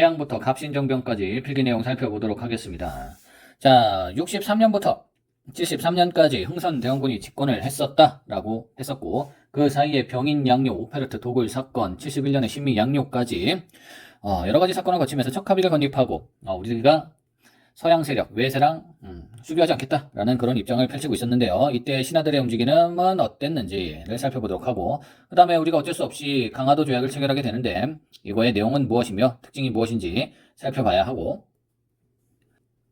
개항부터 갑신정변까지 필기 내용 살펴보도록 하겠습니다. 자, 63년부터 73년까지 흥선대원군이 집권을 했었다라고 했었고, 그 사이에 병인 양요, 오페르트 도굴 사건, 71년에 신미 양요까지 여러 가지 사건을 거치면서 척합의를 건립하고 우리가 서양 세력, 외세랑 수교하지 않겠다라는 그런 입장을 펼치고 있었는데요. 이때 신하들의 움직임은 어땠는지를 살펴보도록 하고, 그 다음에 우리가 어쩔 수 없이 강화도 조약을 체결하게 되는데 이거의 내용은 무엇이며 특징이 무엇인지 살펴봐야 하고,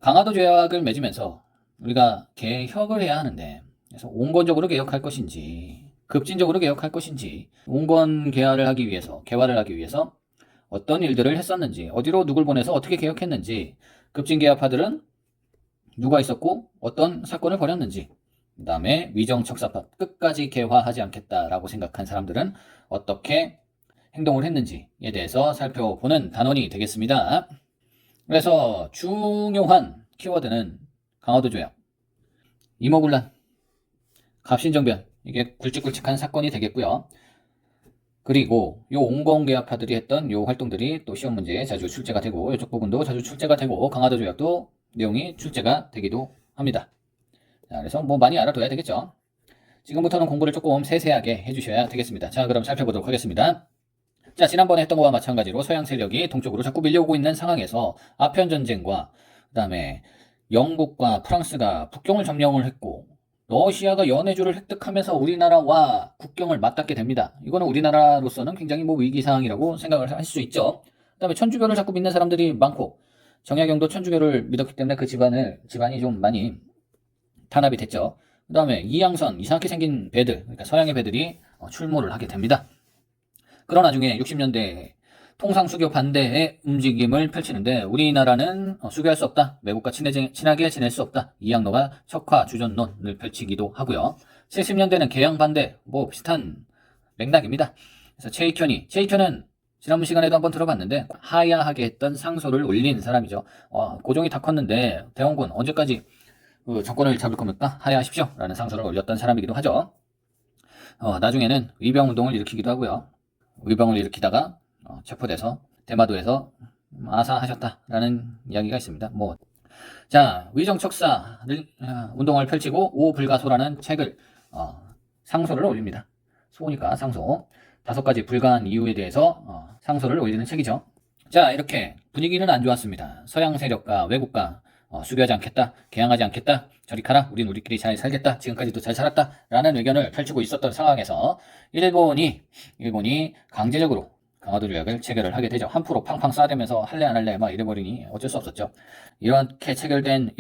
강화도 조약을 맺으면서 우리가 개혁을 해야 하는데, 그래서 온건적으로 개혁할 것인지 급진적으로 개혁할 것인지, 온건 개화를 하기 위해서 어떤 일들을 했었는지, 어디로 누굴 보내서 어떻게 개혁했는지, 급진개혁파들은 누가 있었고 어떤 사건을 벌였는지, 그 다음에 위정척사파, 끝까지 개화하지 않겠다라고 생각한 사람들은 어떻게 행동을 했는지에 대해서 살펴보는 단원이 되겠습니다. 그래서 중요한 키워드는 강화도 조약, 이모군란, 갑신정변, 이게 굵직굵직한 사건이 되겠고요. 그리고 요 온건개혁파들이 했던 요 활동들이 또 시험 문제에 자주 출제가 되고, 이쪽 부분도 자주 출제가 되고, 강화도 조약도 내용이 출제가 되기도 합니다. 자, 그래서 뭐 많이 알아둬야 되겠죠. 지금부터는 공부를 조금 세세하게 해주셔야 되겠습니다. 자, 그럼 살펴보도록 하겠습니다. 자, 지난번에 했던 것과 마찬가지로 서양 세력이 동쪽으로 자꾸 밀려오고 있는 상황에서 아편 전쟁과 그 다음에 영국과 프랑스가 북경을 점령을 했고, 러시아가 연해주를 획득하면서 우리나라와 국경을 맞닿게 됩니다. 이거는 우리나라로서는 굉장히 위기 상황이라고 생각을 할 수 있죠. 그 다음에 천주교를 자꾸 믿는 사람들이 많고, 정약용도 천주교를 믿었기 때문에 그 집안이 좀 많이 탄압이 됐죠. 그 다음에 이양선, 이상하게 생긴 배들, 그러니까 서양의 배들이 출몰을 하게 됩니다. 그러나 나중에 60년대 통상수교 반대의 움직임을 펼치는데, 우리나라는 수교할 수 없다, 외국과 친하게 지낼 수 없다, 이양로가 척화 주전론을 펼치기도 하고요. 70년대는 개양 반대, 비슷한 맥락입니다. 그래서 최익현은 지난번 시간에도 한번 들어봤는데 하야하게 했던 상소를 올린 사람이죠. 고종이 다 컸는데 대원군 언제까지 정권을 잡을 겁니까? 하야하십시오 라는 상소를 올렸던 사람이기도 하죠. 나중에는 의병운동을 일으키기도 하고요. 의병을 일으키다가 체포돼서 대마도에서 아사하셨다라는 이야기가 있습니다. 자, 위정척사를 운동을 펼치고 오불가소라는 책을 상소를 올립니다. 소니까 상소, 5가지 불가한 이유에 대해서 상소를 올리는 책이죠. 자, 이렇게 분위기는 안 좋았습니다. 서양 세력과 외국과 수교하지 않겠다, 개항하지 않겠다, 저리 가라, 우리끼리 잘 살겠다, 지금까지도 잘 살았다 라는 의견을 펼치고 있었던 상황에서 일본이 강제적으로 강화도 조약을 체결을 하게 되죠. 한프로 팡팡 쏴대면서 할래 안 할래 막 이래버리니 어쩔 수 없었죠. 이렇게 체결된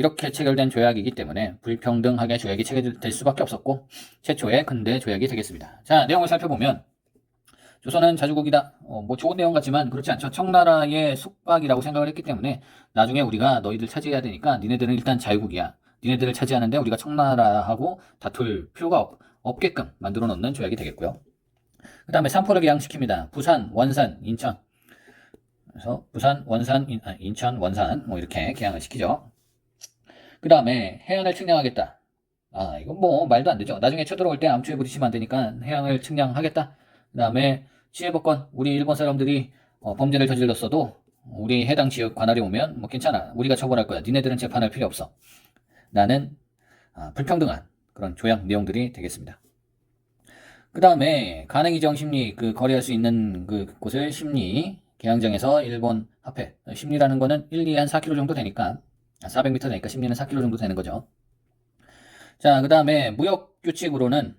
조약이기 때문에 불평등하게 조약이 체결될 수밖에 없었고, 최초의 근대 조약이 되겠습니다. 자, 내용을 살펴보면, 조선은 자주국이다. 좋은 내용 같지만 그렇지 않죠. 청나라의 속박이라고 생각을 했기 때문에 나중에 우리가 너희들 차지해야 되니까 니네들은 일단 자유국이야, 니네들을 차지하는데 우리가 청나라하고 다툴 필요가 없게끔 만들어 놓는 조약이 되겠고요. 그 다음에 삼포를 개항시킵니다. 부산, 원산, 인천. 그래서 부산, 원산, 인천, 원산 이렇게 개항을 시키죠. 그 다음에 해안을 측량하겠다. 이건 말도 안 되죠. 나중에 쳐들어올 때 암초에 부딪히면 안 되니까 해양을 측량하겠다. 그 다음에 치해법권, 우리 일본 사람들이 범죄를 저질렀어도 우리 해당 지역 관할이 오면 괜찮아, 우리가 처벌할 거야, 니네들은 재판할 필요 없어. 나는 불평등한 그런 조약 내용들이 되겠습니다. 그 다음에 간행이정 심리, 거래할 수 있는 곳을 심리, 개항장에서 일본 화폐, 심리라는 거는 1, 2, 한 4km 정도 되니까, 400m 되니까 심리는 4km 정도 되는 거죠. 자, 그 다음에 무역 규칙으로는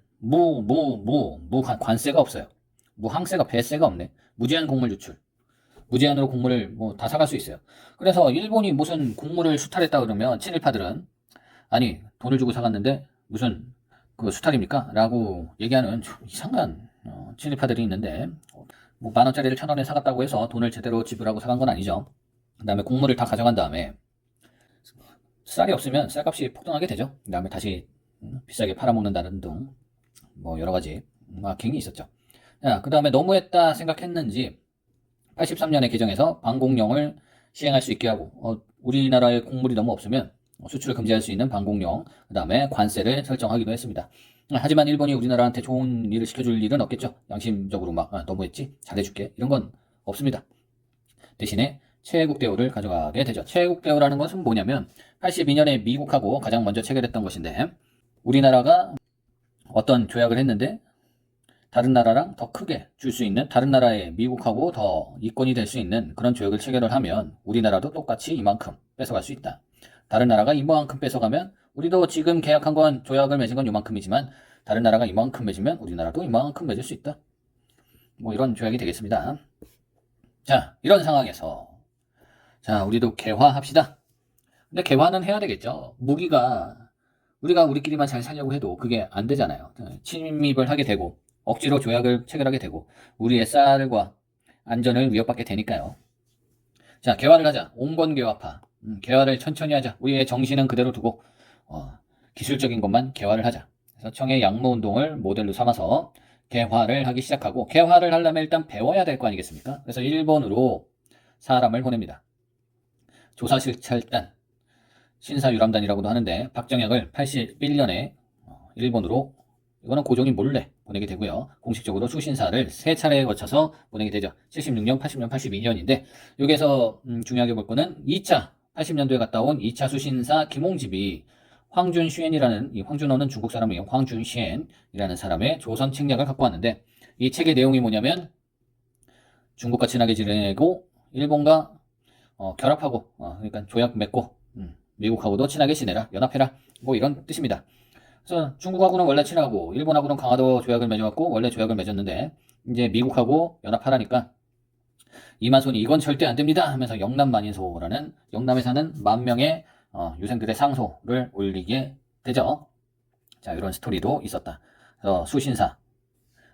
관세가 없어요. 무항세가, 배세가 없네. 무제한 곡물 유출, 무제한으로 곡물을 다 사갈 수 있어요. 그래서 일본이 무슨 곡물을 수탈했다 그러면 친일파들은, 아니 돈을 주고 사갔는데 무슨 수탈입니까? 라고 얘기하는 좀 이상한 친일파들이 있는데, 10,000원짜리를 1,000원에 사갔다고 해서 돈을 제대로 지불하고 사간 건 아니죠. 그 다음에 곡물을 다 가져간 다음에 쌀이 없으면 쌀값이 폭등하게 되죠. 그 다음에 다시 비싸게 팔아먹는다는 등 여러 가지 마킹이 있었죠. 그 다음에 너무했다 생각했는지 83년에 개정해서 방공령을 시행할 수 있게 하고, 우리나라에 곡물이 너무 없으면 수출을 금지할 수 있는 방공령, 그 다음에 관세를 설정하기도 했습니다. 하지만 일본이 우리나라한테 좋은 일을 시켜줄 일은 없겠죠. 양심적으로 너무했지, 잘해줄게, 이런 건 없습니다. 대신에 최애국 대우를 가져가게 되죠. 최애국 대우라는 것은 뭐냐면 82년에 미국하고 가장 먼저 체결했던 것인데 우리나라가 어떤 조약을 했는데 다른 나라랑 더 크게 줄 수 있는 다른 나라의 미국하고 더 이권이 될 수 있는 그런 조약을 체결을 하면 우리나라도 똑같이 이만큼 뺏어갈 수 있다. 다른 나라가 이만큼 뺏어가면 우리도 지금 계약한 건 조약을 맺은 건 이만큼이지만 다른 나라가 이만큼 맺으면 우리나라도 이만큼 맺을 수 있다. 뭐 이런 조약이 되겠습니다. 자, 이런 상황에서 자, 우리도 개화합시다. 근데 개화는 해야 되겠죠. 무기가 우리가 우리끼리만 잘 살려고 해도 그게 안 되잖아요. 침입을 하게 되고 억지로 조약을 체결하게 되고 우리의 쌀과 안전을 위협받게 되니까요. 자, 개화를 하자. 온건 개화파. 개화를 천천히 하자. 우리의 정신은 그대로 두고 기술적인 것만 개화를 하자. 그래서 청해 양로운동을 모델로 삼아서 개화를 하기 시작하고 개화를 하려면 일단 배워야 될 거 아니겠습니까? 그래서 일본으로 사람을 보냅니다. 조사실찰단 신사유람단이라고도 하는데 박정혁을 81년에 일본으로 이거는 고종이 몰래 보내게 되고요. 공식적으로 수신사를 3차례에 거쳐서 보내게 되죠. 76년, 80년, 82년인데 여기에서 중요하게 볼 거는 2차 80년도에 갔다 온 2차 수신사 김홍집이 황준시엔이라는 이 황준호는 중국 사람이에요. 황준시엔이라는 사람의 조선 책략을 갖고 왔는데 이 책의 내용이 뭐냐면 중국과 친하게 지내고 일본과 결합하고 그러니까 조약 맺고 미국하고도 친하게 지내라 연합해라 뭐 이런 뜻입니다. 그래서 중국하고는 원래 친하고 일본하고는 강화도 조약을 맺어갖고 원래 조약을 맺었는데 이제 미국하고 연합하라니까 이만손이 이건 절대 안 됩니다 하면서 영남만인소라는 영남에 사는 10,000명의 유생들의 상소를 올리게 되죠. 자, 이런 스토리도 있었다. 그래서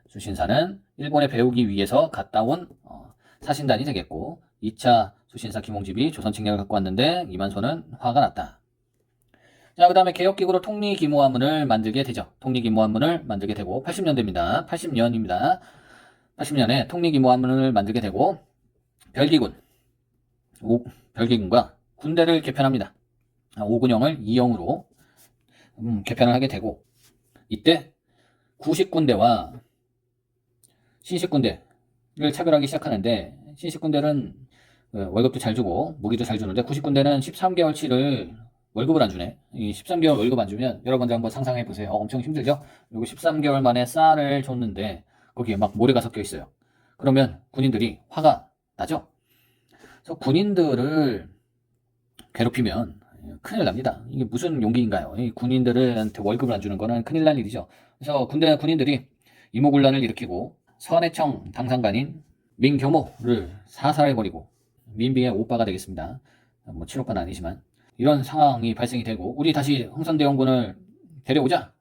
수신사는 일본에 배우기 위해서 갔다 온 사신단이 되겠고 2차 수신사 김홍집이 조선 책략을 갖고 왔는데 이만소는 화가 났다. 자, 그 다음에 개혁기구로 통리기모함문을 만들게 되죠. 통리기모함문을 만들게 되고 80년대입니다. 80년에 통리기모함문을 만들게 되고 별기군과 군대를 개편합니다. 오군영을 2영으로 개편을 하게 되고 이때 구식군대와 신식군대를 차별하기 시작하는데 신식군대는 월급도 잘 주고 무기도 잘 주는데 구식군대는 13개월치를 월급을 안 주네. 이 13개월 월급 안 주면 여러분들 한번 상상해 보세요. 엄청 힘들죠? 그리고 13개월 만에 쌀을 줬는데 거기에 막 모래가 섞여 있어요. 그러면 군인들이 화가 나죠? 그래서 군인들을 괴롭히면 큰일 납니다. 이게 무슨 용기인가요? 이 군인들한테 월급을 안 주는 거는 큰일 날 일이죠. 그래서 군인들이 이모군란을 일으키고 선해청 당상관인 민교모를 사살해버리고 민비의 오빠가 되겠습니다. 뭐 친오빠는 아니지만 이런 상황이 발생이 되고 우리 다시 흥선대원군을 데려오자.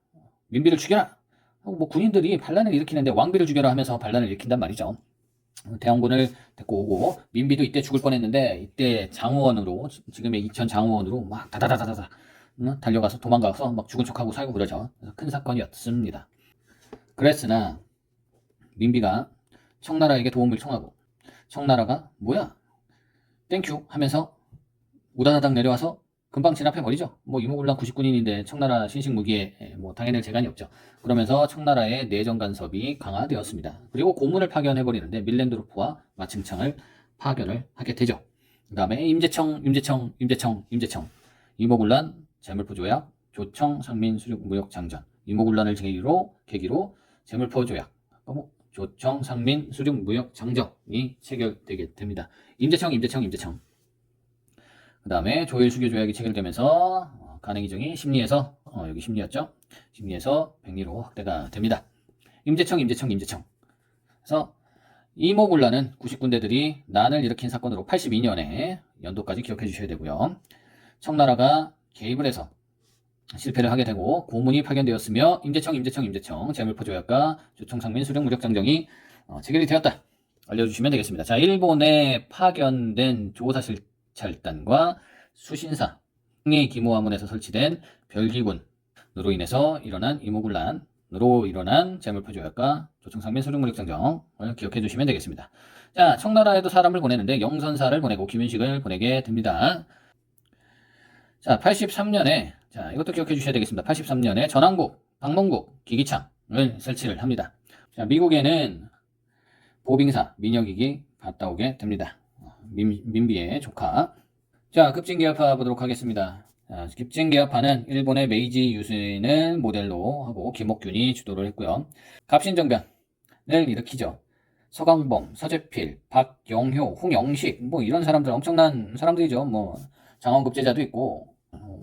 민비를 죽여라. 뭐 군인들이 반란을 일으키는데 왕비를 죽여라 하면서 반란을 일으킨단 말이죠. 대원군을 데리고 오고 민비도 이때 죽을 뻔했는데 이때 장호원으로 지금의 이천 장호원으로 막 다다다다다 달려가서 도망가서 막 죽은 척하고 살고 그러죠. 그래서 큰 사건이었습니다. 그랬으나 민비가 청나라에게 도움을 청하고 청나라가 뭐야 땡큐 하면서 우다다닥 내려와서 금방 진압해버리죠. 뭐 이모군란 99인인데 청나라 신식 무기에 뭐 당해낼 재간이 없죠. 그러면서 청나라의 내정 간섭이 강화되었습니다. 그리고 고문을 파견해버리는데 밀렌드로프와 마칭창을 파견을 하게 되죠. 그 다음에 임재청, 이모군란 제물포 조약, 조청 상민 수륙 무역 장전, 이모군란을 계기로 제물포 조약, 조청 상민 수륙 무역 장정이 체결되게 됩니다. 임재청. 그 다음에 조일 수교 조약이 체결되면서 간행이정이 심리에서 여기 심리였죠. 심리에서 백리로 확대가 됩니다. 임재청. 그래서 이모군란은 90군대들이 난을 일으킨 사건으로 82년에 연도까지 기억해 주셔야 되고요. 청나라가 개입을 해서 실패를 하게 되고 고문이 파견되었으며 임재청 제물포 조약과 조청상민 수령 무력장정이 체결이 되었다. 알려주시면 되겠습니다. 자, 일본에 파견된 조사실찰단과 수신사 통리기모함문에서 설치된 별기군으로 인해서 일어난 이모군란으로 일어난 제물포 조약과 조청상민 수령 무력장정을 기억해 주시면 되겠습니다. 자, 청나라에도 사람을 보내는데 영선사를 보내고 김윤식을 보내게 됩니다. 자, 83년에 자, 이것도 기억해 주셔야 되겠습니다. 83년에 전항국, 방문국, 기기창을 설치를 합니다. 자, 미국에는 보빙사, 민혁이기 갔다 오게 됩니다. 민비의 조카. 자, 급진계열파 보도록 하겠습니다. 자, 급진계열파는 일본의 메이지 유신을 모델로 하고 김옥균이 주도를 했고요. 갑신정변을 일으키죠. 서강범, 서재필, 박영효, 홍영식 뭐 이런 사람들 엄청난 사람들이죠. 뭐 장원급제자도 있고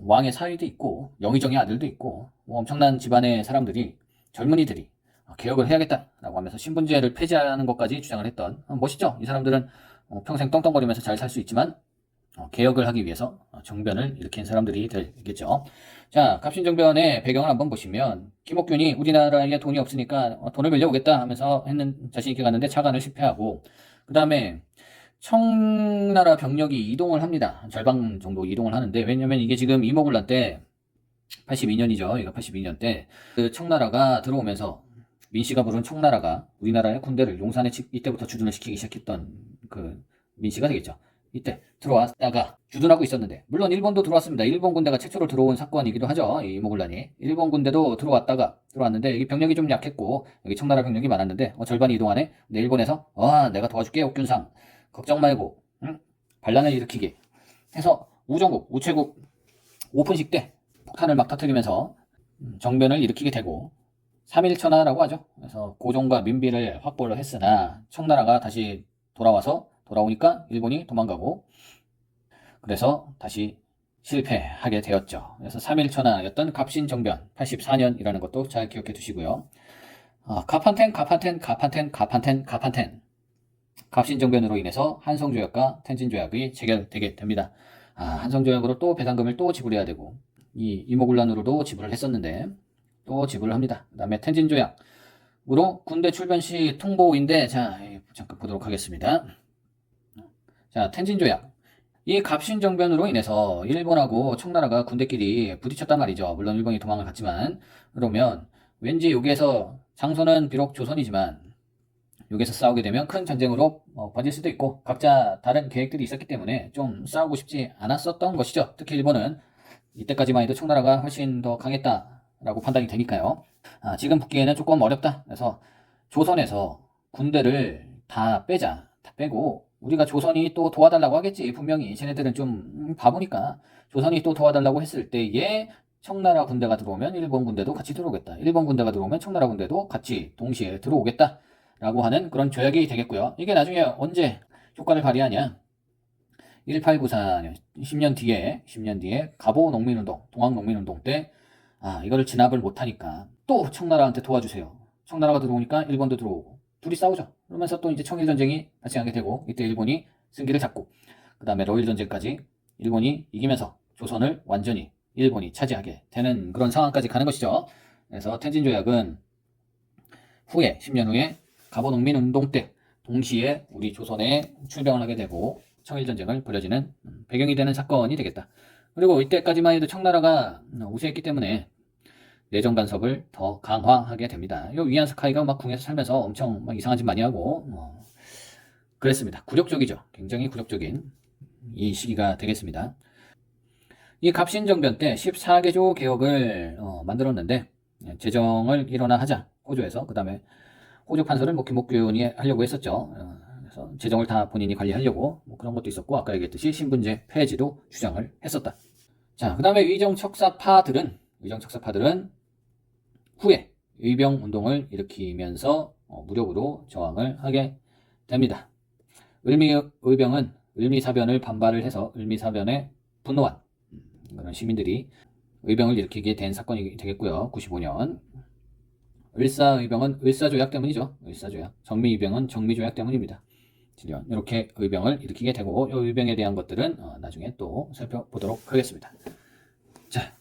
왕의 사위도 있고 영의정의 아들도 있고 뭐 엄청난 집안의 사람들이 젊은이들이 개혁을 해야겠다라고 하면서 신분제를 폐지하는 것까지 주장을 했던 멋있죠. 이 사람들은 평생 떵떵거리면서 잘 살 수 있지만 개혁을 하기 위해서 정변을 일으킨 사람들이 되겠죠. 자, 갑신정변의 배경을 한번 보시면 김옥균이 우리나라에 돈이 없으니까 돈을 빌려오겠다 하면서 자신 있게 갔는데 차관을 실패하고 그 다음에 청나라 병력이 이동을 합니다. 절반 정도 이동을 하는데 왜냐면 이게 지금 이모군란 때 82년이죠. 이거 82년 때 그 청나라가 들어오면서 민씨가 부른 청나라가 우리나라의 군대를 용산에 이때부터 주둔을 시키기 시작했던 그 민씨가 되겠죠. 이때 들어왔다가 주둔하고 있었는데 물론 일본도 들어왔습니다. 일본 군대가 최초로 들어온 사건이기도 하죠. 이 이모군란이 일본 군대도 들어왔는데 여기 병력이 좀 약했고 여기 청나라 병력이 많았는데 절반이 이동하네. 근데 일본에서 내가 도와줄게 옥균상 걱정 말고 응? 반란을 일으키게 해서 우체국 오픈식 때 폭탄을 막 터뜨리면서 정변을 일으키게 되고 3.1천하라고 하죠. 그래서 고종과 민비를 확보를 했으나 청나라가 다시 돌아오니까 일본이 도망가고 그래서 다시 실패하게 되었죠. 그래서 3.1천하였던 갑신정변 84년이라는 것도 잘 기억해 두시고요. 가판텐 갑신정변으로 인해서 한성조약과 텐진조약이 체결되게 됩니다. 한성조약으로 또 배상금을 또 지불해야 되고 이 이모군란으로도 지불을 했었는데 또 지불을 합니다. 그 다음에 텐진조약으로 군대 출변 시 통보인데 자 잠깐 보도록 하겠습니다. 자, 텐진조약. 이 갑신정변으로 인해서 일본하고 청나라가 군대끼리 부딪혔단 말이죠. 물론 일본이 도망을 갔지만 그러면 왠지 여기에서 장소는 비록 조선이지만 여기서 싸우게 되면 큰 전쟁으로 번질 수도 있고 각자 다른 계획들이 있었기 때문에 좀 싸우고 싶지 않았었던 것이죠. 특히 일본은 이때까지만 해도 청나라가 훨씬 더 강했다라고 판단이 되니까요. 지금 붙기에는 조금 어렵다. 그래서 조선에서 군대를 다 빼고 우리가 조선이 또 도와달라고 하겠지. 분명히 쟤네들은 좀 바보니까 조선이 또 도와달라고 했을 때에 청나라 군대가 들어오면 일본 군대도 같이 들어오겠다. 일본 군대가 들어오면 청나라 군대도 같이 동시에 들어오겠다. 라고 하는 그런 조약이 되겠고요. 이게 나중에 언제 효과를 발휘하냐? 1894년, 10년 뒤에 갑오 농민운동, 동학농민운동 때 이거를 진압을 못하니까 또 청나라한테 도와주세요. 청나라가 들어오니까 일본도 들어오고 둘이 싸우죠. 그러면서 또 이제 청일전쟁이 발생하게 되고 이때 일본이 승기를 잡고 그 다음에 러일전쟁까지 일본이 이기면서 조선을 완전히 일본이 차지하게 되는 그런 상황까지 가는 것이죠. 그래서 텐진조약은 후에 10년 후에 갑오농민운동 때 동시에 우리 조선에 출병을 하게 되고 청일전쟁을 벌여지는 배경이 되는 사건이 되겠다. 그리고 이때까지만 해도 청나라가 우세했기 때문에 내정 간섭을 더 강화하게 됩니다. 이 위안스카이가 막 궁에서 살면서 엄청 막 이상한 짓 많이 하고 그랬습니다. 굴욕적이죠. 굉장히 굴욕적인 이 시기가 되겠습니다. 이 갑신정변 때 14개조 개혁을 만들었는데 제정을 일어나 하자 호조에서 그 다음에 호조 판서를 김옥균이 하려고 했었죠. 그래서 재정을 다 본인이 관리하려고 그런 것도 있었고 아까 얘기했듯이 신분제 폐지도 주장을 했었다. 자, 그 다음에 의정척사파들은 후에 의병운동을 일으키면서 무력으로 저항을 하게 됩니다. 의병은 을미사변을 반발을 해서 을미사변에 분노한 그런 시민들이 의병을 일으키게 된 사건이 되겠고요. 95년 을사의병은 을사조약 때문이죠. 을사조약. 정미의병은 정미조약 때문입니다. 이렇게 의병을 일으키게 되고 이 의병에 대한 것들은 나중에 또 살펴보도록 하겠습니다. 자,